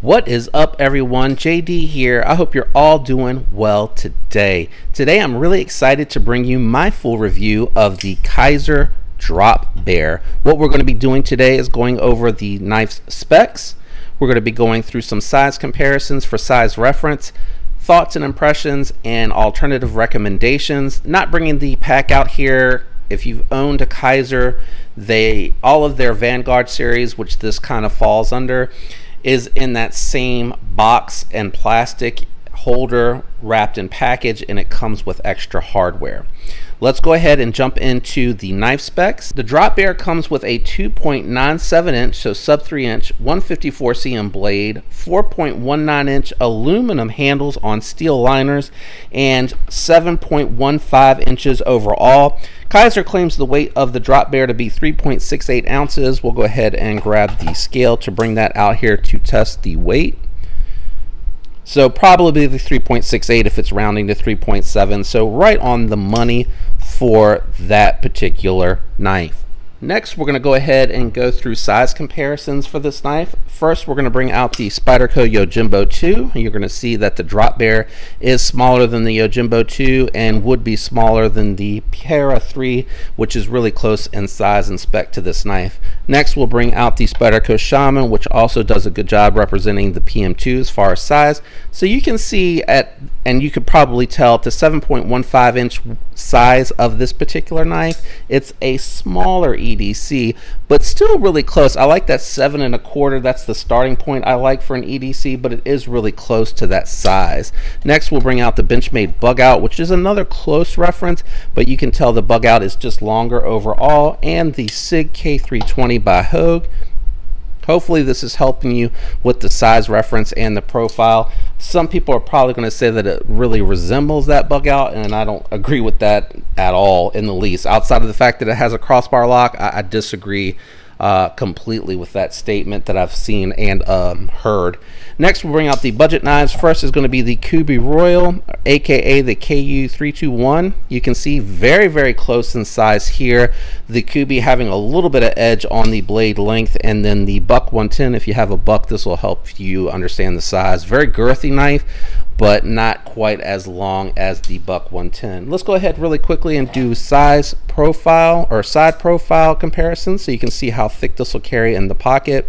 What is up, everyone? JD here. I hope you're all doing well today. Today I'm really excited to bring you my full review of the Kizer Drop Bear. What we're going to be doing today is going over the knife's specs. We're going to be going through some size comparisons for size reference, thoughts and impressions, and alternative recommendations. Not bringing the pack out here. If you've owned a Kizer, all of their Vanguard series, which this kind of falls under, is in that same box and plastic holder wrapped in package, and it comes with extra hardware. Let's go ahead and jump into the knife specs. The Drop Bear comes with a 2.97 inch, so sub 3 inch, 154 cm blade, 4.19 inch aluminum handles on steel liners, and 7.15 inches overall. Kizer claims the weight of the Drop Bear to be 3.68 ounces. We'll go ahead and grab the scale to bring that out here to test the weight. So probably the 3.68 if it's rounding to 3.7. So right on the money for that particular knife. Next, we're going to go ahead and go through size comparisons for this knife. First, we're going to bring out the Spyderco Yojimbo 2. You're going to see that the Drop Bear is smaller than the Yojimbo 2 and would be smaller than the Para 3, which is really close in size and spec to this knife. Next, we'll bring out the Spyderco Shaman, which also does a good job representing the PM2 as far as size. So you can see and you could probably tell at the 7.15 inch size of this particular knife, it's a smaller EDC, but still really close. I like that 7 1/4. That's the starting point I like for an EDC, but it is really close to that size. Next, we'll bring out the Benchmade Bug Out, which is another close reference, but you can tell the bug out is just longer overall, and the SIG K320 by Hogue. Hopefully this is helping you with the size reference and the profile. Some people are probably going to say that it really resembles that bug out, and I don't agree with that at all in the least. Outside of the fact that it has a crossbar lock, I disagree completely with that statement that I've seen and heard. Next, we'll bring out the budget knives. First is going to be the Kubi Royal, aka the KU321. You can see very, very close in size here. The Kubi having a little bit of edge on the blade length, and then the Buck 110. If you have a Buck, this will help you understand the size. Very girthy knife, but not quite as long as the Buck 110. Let's go ahead really quickly and do size profile or side profile comparison so you can see how thick this will carry in the pocket.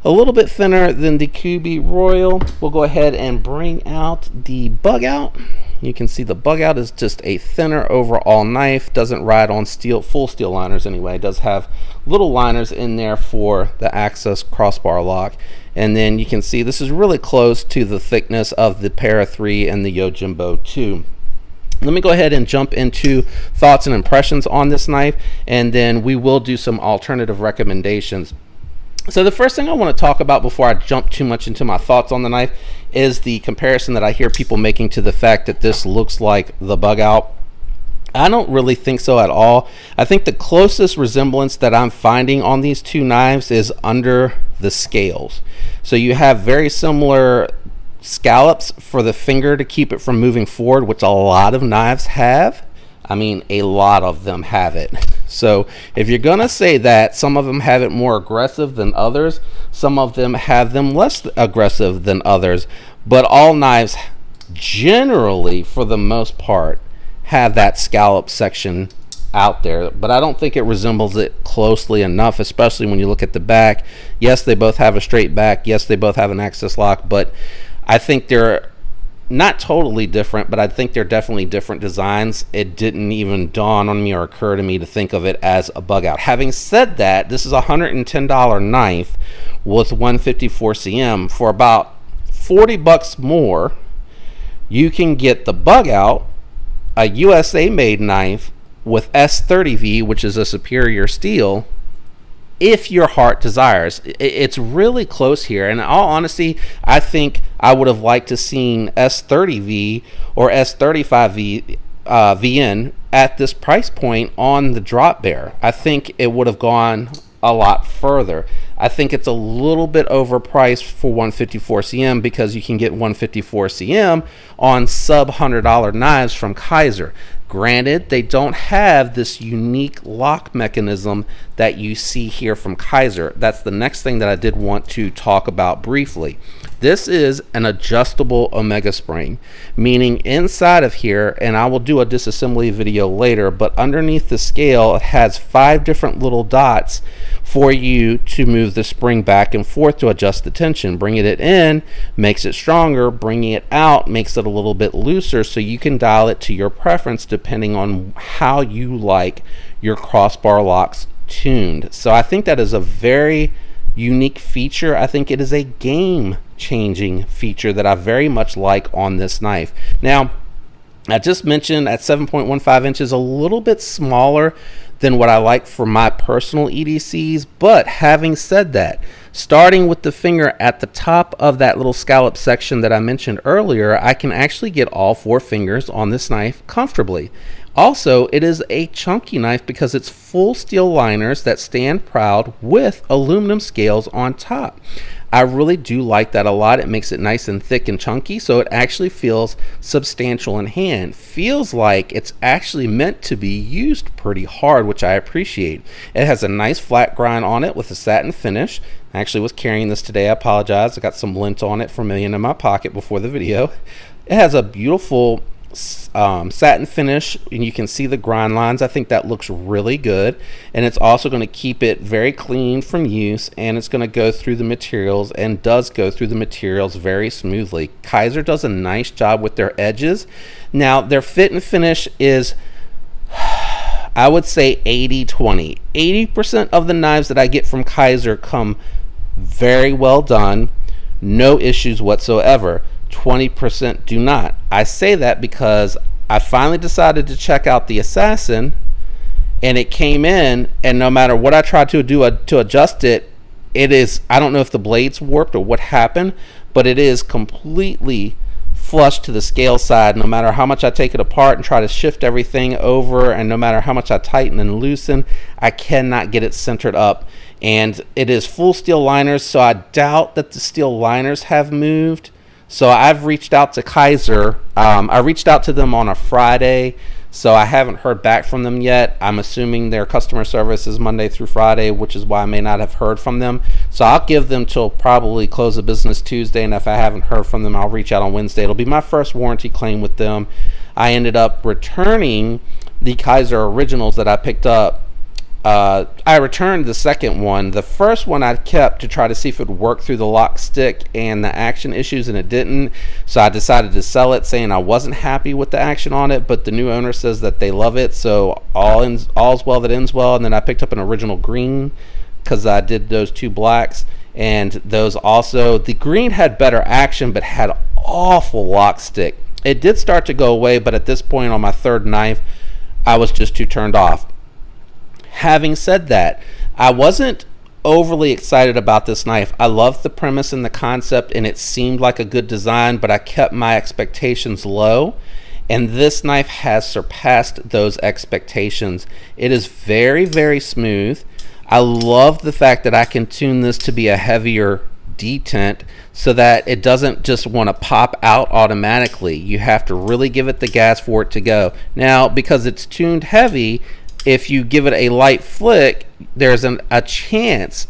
A little bit thinner than the Kubi Royal. We'll go ahead and bring out the Bug Out. You can see the Bug Out is just a thinner overall knife. Doesn't ride on full steel liners anyway. It does have little liners in there for the access crossbar lock. And then you can see this is really close to the thickness of the Para 3 and the Yojimbo 2. Let me go ahead and jump into thoughts and impressions on this knife, and then we will do some alternative recommendations. So the first thing I want to talk about before I jump too much into my thoughts on the knife is the comparison that I hear people making to the fact that this looks like the Bug Out. I don't really think so at all. I think the closest resemblance that I'm finding on these two knives is under the scales. So you have very similar scallops for the finger to keep it from moving forward, which a lot of knives have. I mean, a lot of them have it. So if you're gonna say that, some of them have it more aggressive than others, some of them have them less aggressive than others, but all knives generally, for the most part, have that scallop section out there, but I don't think it resembles it closely enough, especially when you look at the back. Yes, they both have a straight back. Yes, they both have an access lock, but I think they're not totally different, but I think they're definitely different designs. It didn't even dawn on me or occur to me to think of it as a Bug Out. Having said that, this is a $110 knife with 154 cm. For about 40 bucks more, you can get the Bug Out, a USA made knife with S30V, which is a superior steel, if your heart desires. It's really close here, and in all honesty, I think I would have liked to seen S30V or S35V VN at this price point on the Drop Bear. I think it would have gone a lot further. I think it's a little bit overpriced for 154 cm because you can get 154 cm on sub $100 knives from Kizer. Granted, they don't have this unique lock mechanism that you see here from Kizer. That's the next thing that I did want to talk about briefly. This is an adjustable Omega spring, meaning inside of here, and I will do a disassembly video later, but underneath the scale it has 5 different little dots for you to move the spring back and forth to adjust the tension. Bringing it in makes it stronger, bringing it out makes it a little bit looser, so you can dial it to your preference depending on how you like your crossbar locks tuned. So I think that is a very unique feature. I think it is a game changing feature that I very much like on this knife. Now, I just mentioned at 7.15 inches, a little bit smaller than what I like for my personal EDCs, but having said that, starting with the finger at the top of that little scallop section that I mentioned earlier, I can actually get all 4 fingers on this knife comfortably. Also, it is a chunky knife because it's full steel liners that stand proud with aluminum scales on top. I really do like that a lot. It makes it nice and thick and chunky, so it actually feels substantial in hand. Feels like it's actually meant to be used pretty hard, which I appreciate. It has a nice flat grind on it with a satin finish. I actually was carrying this today. I apologize. I got some lint on it from in my pocket before the video. It has a beautiful satin finish, and you can see the grind lines. I think that looks really good, and it's also going to keep it very clean from use, and it's going to go through the materials, and does go through the materials very smoothly. Kizer does a nice job with their edges. Now, their fit and finish is, I would say, 80-20. 80% of the knives that I get from Kizer come very well done, no issues whatsoever. 20% do not. I say that because I finally decided to check out the Assassin, and it came in, and no matter what I tried to do to adjust it, it is, I don't know if the blade's warped or what happened, but it is completely flush to the scale side. No matter how much I take it apart and try to shift everything over, and no matter how much I tighten and loosen, I cannot get it centered up. And it is full steel liners, so I doubt that the steel liners have moved. So I've reached out to Kizer. I reached out to them on a Friday, so I haven't heard back from them yet. I'm assuming their customer service is Monday through Friday, which is why I may not have heard from them. So I'll give them till probably close of business Tuesday, and if I haven't heard from them, I'll reach out on Wednesday. It'll be my first warranty claim with them. I ended up returning the Kizer originals that I picked up. I returned the second one. The first one I kept to try to see if it would work through the lock stick and the action issues, and it didn't. So I decided to sell it, saying I wasn't happy with the action on it, but the new owner says that they love it, so all's well that ends well. And then I picked up an original green because I did those 2 blacks, and those also, the green had better action but had awful lock stick. It did start to go away, but at this point on my 3rd knife, I was just too turned off. Having said that, I wasn't overly excited about this knife. I loved the premise and the concept, and it seemed like a good design, but I kept my expectations low, and this knife has surpassed those expectations. It is very, very smooth. I love the fact that I can tune this to be a heavier detent so that it doesn't just want to pop out automatically. You have to really give it the gas for it to go. Now, because it's tuned heavy, if you give it a light flick, there's a chance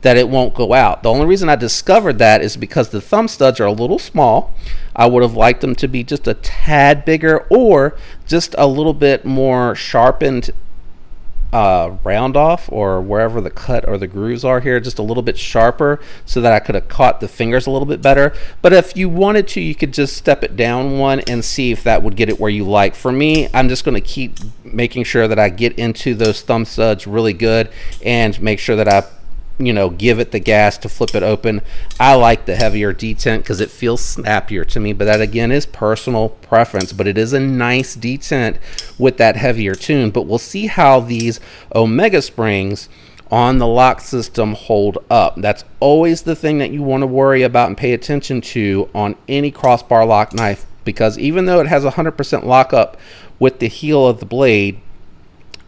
that it won't go out. The only reason I discovered that is because the thumb studs are a little small. I would have liked them to be just a tad bigger, or just a little bit more sharpened round off, or wherever the cut or the grooves are here, just a little bit sharper, so that I could have caught the fingers a little bit better. But if you wanted to, you could just step it down one and see if that would get it where you like. For me, I'm just going to keep making sure that I get into those thumb studs really good, and make sure that I give it the gas to flip it open. I like the heavier detent because it feels snappier to me, but that again is personal preference. But it is a nice detent with that heavier tune. But we'll see how these Omega springs on the lock system hold up. That's always the thing that you want to worry about and pay attention to on any crossbar lock knife, because even though it has 100% lockup with the heel of the blade,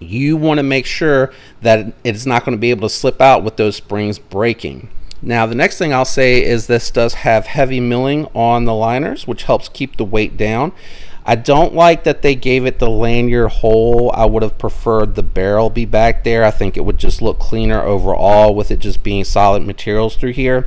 you want to make sure that it's not going to be able to slip out with those springs breaking. Now, the next thing I'll say is this does have heavy milling on the liners, which helps keep the weight down. I don't like that they gave it the lanyard hole. I would have preferred the barrel be back there. I think it would just look cleaner overall with it just being solid materials through here.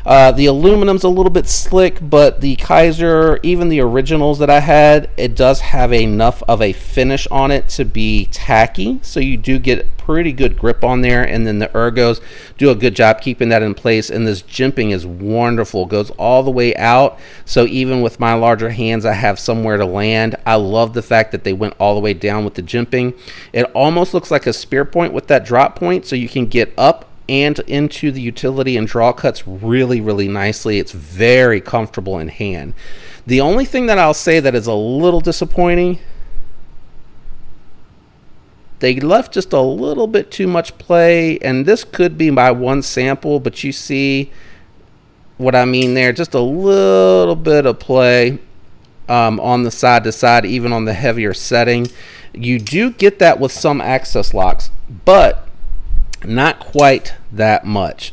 The aluminum's a little bit slick, but the Kizer, even the originals that I had, it does have enough of a finish on it to be tacky, so you do get pretty good grip on there, and then the ergos do a good job keeping that in place, and this jimping is wonderful. It goes all the way out, so even with my larger hands, I have somewhere to land. I love the fact that they went all the way down with the jimping. It almost looks like a spear point with that drop point, so you can get up and into the utility and draw cuts really, really nicely. It's very comfortable in hand. The only thing that I'll say that is a little disappointing, they left just a little bit too much play, and this could be my one sample, but you see what I mean there, just a little bit of play on the side to side, even on the heavier setting. You do get that with some access locks, but not quite that much.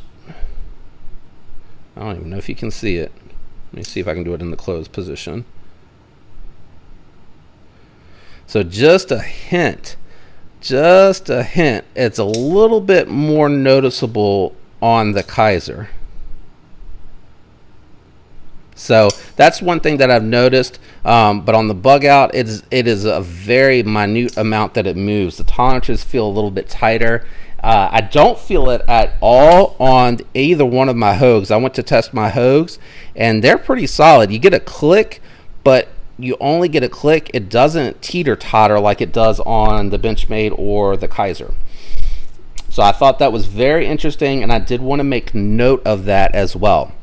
I don't even know if you can see it. Let me see if I can do it in the closed position. So just a hint. It's a little bit more noticeable on the Kizer. So that's one thing that I've noticed, but on the bug out, it is a very minute amount that it moves. The tolerances feel a little bit tighter. I don't feel it at all on either one of my Hogues. I went to test my Hogues, and they're pretty solid. You get a click, but you only get a click. It doesn't teeter-totter like it does on the Benchmade or the Kizer. So I thought that was very interesting, and I did want to make note of that as well.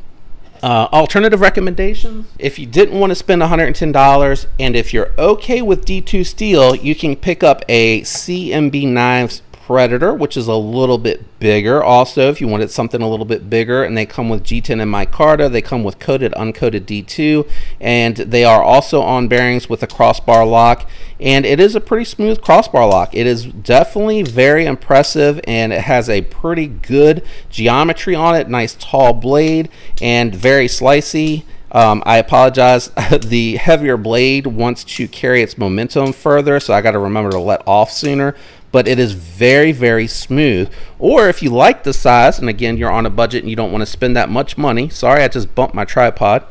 Alternative recommendations: if you didn't want to spend $110, and if you're okay with D2 steel, you can pick up a CMB Knives Predator, which is a little bit bigger. Also, if you wanted something a little bit bigger, and they come with G10 and micarta, they come with coated, uncoated D2, and they are also on bearings with a crossbar lock, and it is a pretty smooth crossbar lock. It is definitely very impressive, and it has a pretty good geometry on it. Nice tall blade and very slicey. I apologize, the heavier blade wants to carry its momentum further, so I got to remember to let off sooner. But it is very, very smooth. Or if you like the size, and again, you're on a budget and you don't want to spend that much money, sorry, I just bumped my tripod,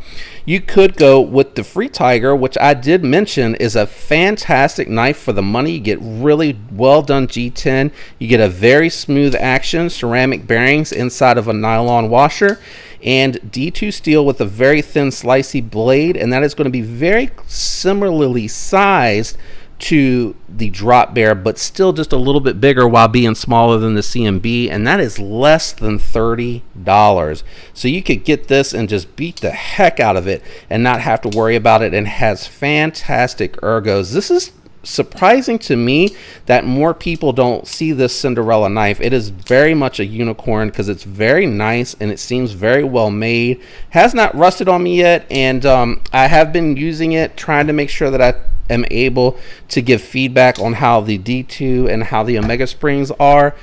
you could go with the Free Tiger, which I did mention is a fantastic knife for the money. You get really well done G10. You get a very smooth action, ceramic bearings inside of a nylon washer, and D2 steel with a very thin slicey blade, and that is going to be very similarly sized to the Drop Bear, but still just a little bit bigger while being smaller than the CMB, and that is less than $30. So you could get this and just beat the heck out of it and not have to worry about it, and has fantastic ergos. This is surprising to me that more people don't see this Cinderella knife. It is very much a unicorn because it's very nice and it seems very well made. Has not rusted on me yet, and I have been using it, trying to make sure that I am able to give feedback on how the D2 and how the Omega springs are,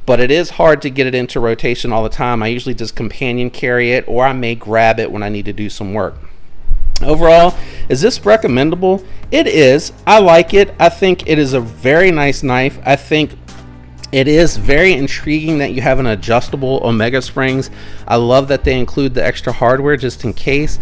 but it is hard to get it into rotation all the time. I usually just companion carry it, or I may grab it when I need to do some work. Overall, is this recommendable? It is. I like it. I think it is a very nice knife. I think it is very intriguing that you have an adjustable Omega springs. I love that they include the extra hardware just in case.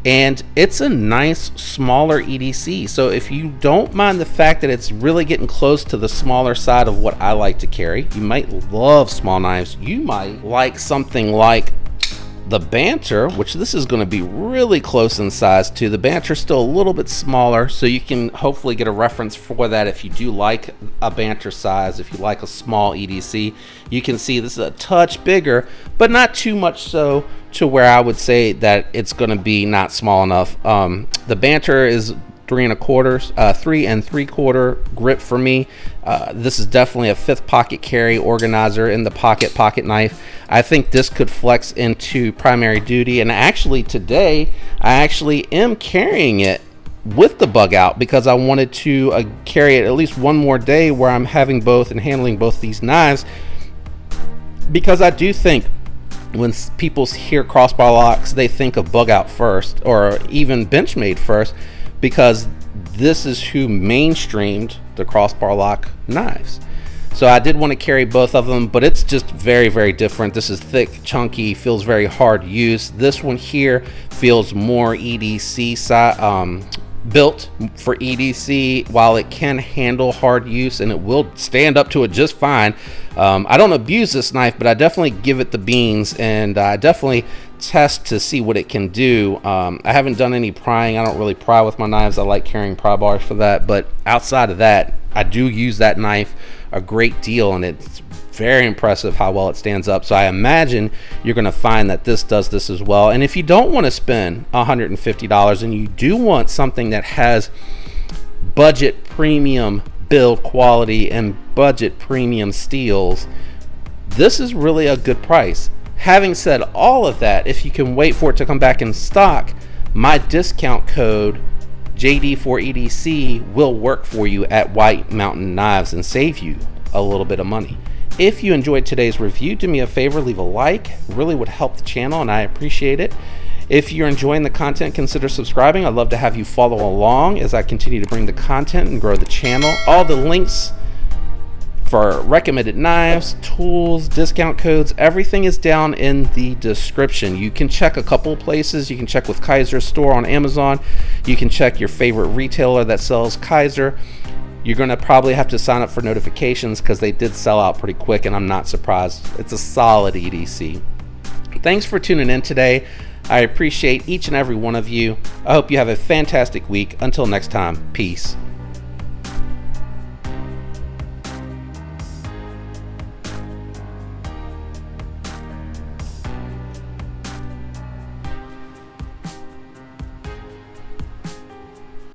And it's a nice smaller EDC, so if you don't mind the fact that it's really getting close to the smaller side of what I like to carry, you might love small knives. You might like something like the Banter, which this is going to be really close in size to. The Banter still a little bit smaller, so you can hopefully get a reference for that if you do like a Banter size. If you like a small EDC, you can see this is a touch bigger, but not too much so to where I would say that it's going to be not small enough. The Banter is 3 3/4 grip for me. This is definitely a 5th pocket carry organizer in the pocket knife. I think this could flex into primary duty, and actually today I actually am carrying it with the bug out because I wanted to carry it at least one more day where I'm having both and handling both these knives, because I do think when people hear crossbar locks, they think of bug out first, or even Benchmade first, because this is who mainstreamed the crossbar lock knives. So I did want to carry both of them, but it's just very, very different. This is thick, chunky, feels very hard use. This one here feels more EDC built for EDC, while it can handle hard use and it will stand up to it just fine. I don't abuse this knife, but I definitely give it the beans, and I definitely test to see what it can do. I haven't done any prying. I don't really pry with my knives. I like carrying pry bars for that, but outside of that, I do use that knife a great deal, and it's very impressive how well it stands up. So I imagine you're going to find that this does this as well. And if you don't want to spend $150 and you do want something that has budget premium build quality and budget premium steels, this is really a good price. Having said all of that, if you can wait for it to come back in stock, my discount code JD4EDC will work for you at White Mountain Knives and save you a little bit of money. If you enjoyed today's review, do me a favor, leave a like. It really would help the channel, and I appreciate it. If you're enjoying the content, consider subscribing. I'd love to have you follow along as I continue to bring the content and grow the channel. All the links for recommended knives, tools, discount codes, everything is down in the description. You can check a couple of places. You can check with Kizer store on Amazon. You can check your favorite retailer that sells Kizer. You're going to probably have to sign up for notifications because they did sell out pretty quick, and I'm not surprised. It's a solid EDC. Thanks for tuning in today. I appreciate each and every one of you. I hope you have a fantastic week. Until next time, peace.